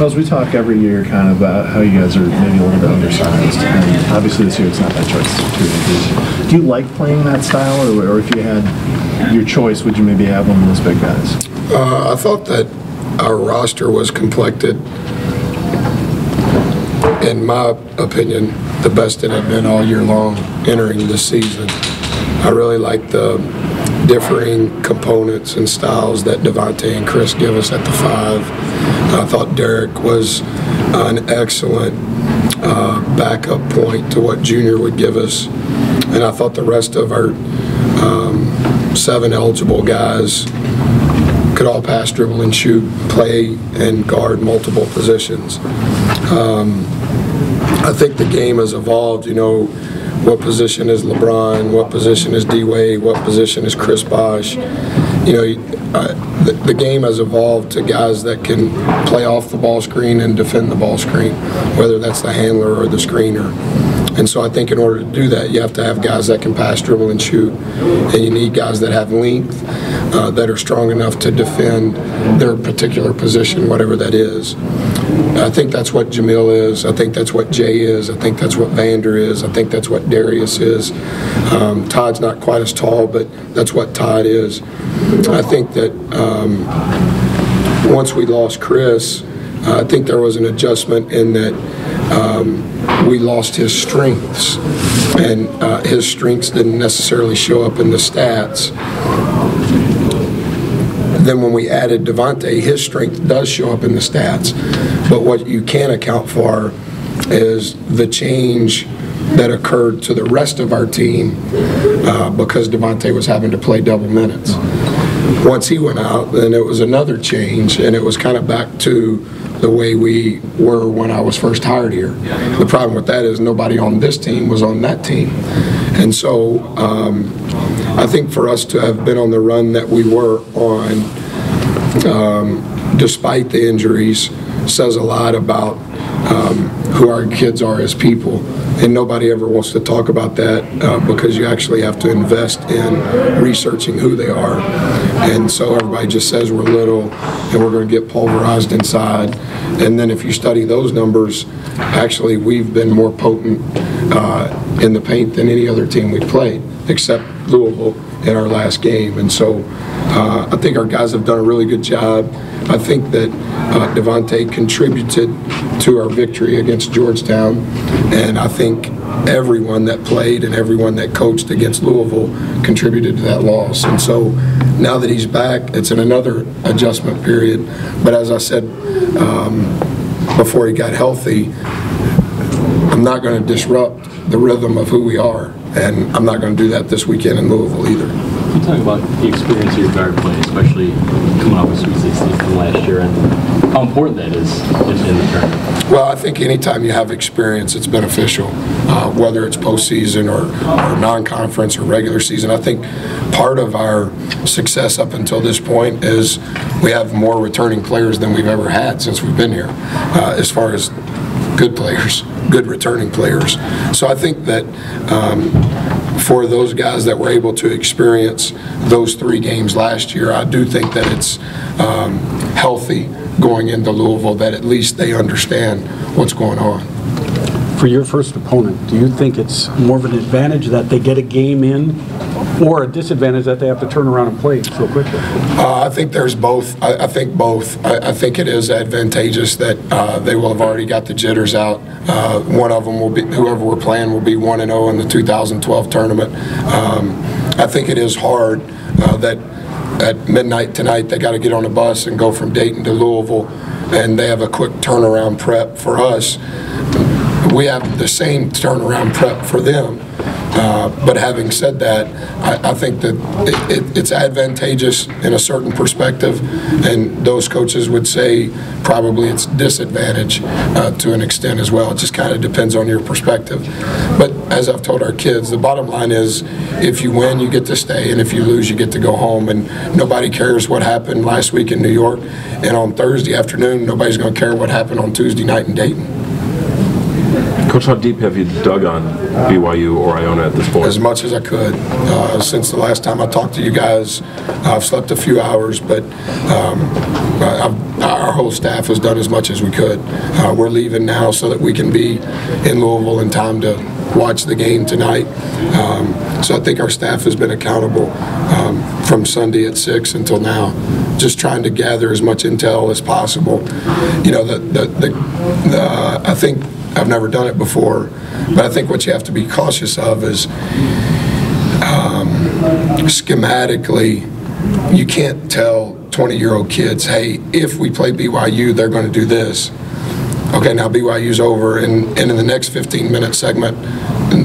Buzz, we talk every year kind of about how you guys are maybe a little bit undersized, and obviously this year it's not that choice. Do you like playing that style, or if you had your choice, would you maybe have one of those big guys? I thought that our roster was complected, in my opinion, the best it had been all year long entering this season. I really like the differing components and styles that Devontae and Chris give us at the 5. I thought Derek was an excellent backup point to what Junior would give us. And I thought the rest of our 7 eligible guys could all pass, dribble, and shoot, play, and guard multiple positions. I think the game has evolved, you know, what position is LeBron, what position is D-Wade, what position is Chris Bosh. You know, the game has evolved to guys that can play off the ball screen and defend the ball screen, whether that's the handler or the screener. And so I think in order to do that, you have to have guys that can pass, dribble, and shoot. And you need guys that have length, that are strong enough to defend their particular position, whatever that is. I think that's what Jamil is. I think that's what Jay is. I think that's what Vander is. I think that's what Darius is. Todd's not quite as tall, but that's what Todd is. I think that once we lost Chris, I think there was an adjustment in that we lost his strengths, and his strengths didn't necessarily show up in the stats. Then when we added Devontae, his strength does show up in the stats. But what you can't account for is the change that occurred to the rest of our team because Devontae was having to play double minutes. Once he went out, then it was another change, and it was kind of back to the way we were when I was first hired here. The problem with that is nobody on this team was on that team. And so I think for us to have been on the run that we were on, despite the injuries, says a lot about who our kids are as people. And nobody ever wants to talk about that because you actually have to invest in researching who they are. And so everybody just says we're little and we're going to get pulverized inside. And then if you study those numbers, actually we've been more potent in the paint than any other team we've played, except Louisville in our last game. And so I think our guys have done a really good job. I think that Devontae contributed to our victory against Georgetown, and I think everyone that played and everyone that coached against Louisville contributed to that loss. And so now that he's back, it's in another adjustment period. But as I said before he got healthy, I'm not going to disrupt the rhythm of who we are, and I'm not going to do that this weekend in Louisville either. You talk about the experience of your guard play, especially coming off of Sweet 16 from last year, and how important that is in the tournament. Well, I think anytime you have experience, it's beneficial, whether it's postseason or non-conference or regular season. I think part of our success up until this point is we have more returning players than we've ever had since we've been here, as far as good players, good returning players. So I think that for those guys that were able to experience those 3 games last year, I do think that it's healthy going into Louisville, that at least they understand what's going on. For your first opponent, do you think it's more of an advantage that they get a game in, or a disadvantage that they have to turn around and play so quickly? I think there's both. I think both. I think it is advantageous that they will have already got the jitters out. One of them will be, whoever we're playing will be 1-0 in the 2012 tournament. I think it is hard that at midnight tonight they got to get on a bus and go from Dayton to Louisville, and they have a quick turnaround prep. For us, we have the same turnaround prep for them. But having said that, I think that it's advantageous in a certain perspective, and those coaches would say probably it's disadvantage to an extent as well. It just kind of depends on your perspective. But as I've told our kids, the bottom line is if you win, you get to stay, and if you lose, you get to go home. And nobody cares what happened last week in New York, and on Thursday afternoon, nobody's going to care what happened on Tuesday night in Dayton. Coach, how deep have you dug on BYU or Iona at this point? As much as I could. Since the last time I talked to you guys, I've slept a few hours, but our whole staff has done as much as we could. We're leaving now so that we can be in Louisville in time to watch the game tonight. So I think our staff has been accountable from Sunday at 6 until now, just trying to gather as much intel as possible. You know, I think I've never done it before, but I think what you have to be cautious of is schematically, you can't tell 20-year-old kids, hey, if we play BYU, they're going to do this. Okay, now BYU's over, and in the next 15-minute segment,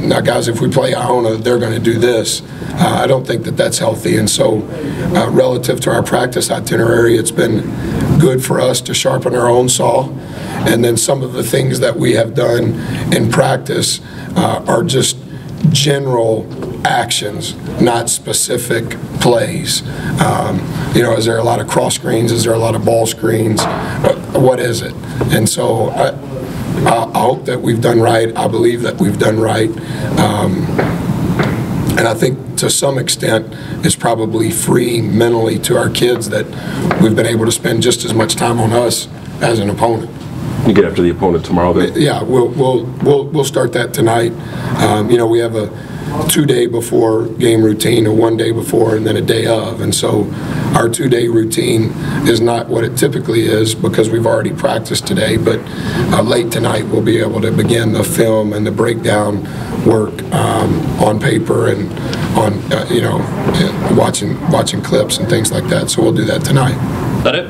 now guys, if we play Iona, they're going to do this. I don't think that that's healthy, and so relative to our practice itinerary, it's been good for us to sharpen our own saw, and then some of the things that we have done in practice are just general actions, not specific plays. You know, is there a lot of cross screens? Is there a lot of ball screens? What is it? And so I hope that we've done right. I believe that we've done right. And I think to some extent it's probably freeing mentally to our kids that we've been able to spend just as much time on us as an opponent. You get after the opponent tomorrow then? Yeah, we'll start that tonight. You know, we have a 2-day before game routine, a 1-day before, and then a day of. And so our 2-day routine is not what it typically is because we've already practiced today, but late tonight we'll be able to begin the film and the breakdown work on paper and on, you know, watching clips and things like that. So we'll do that tonight. Is that it?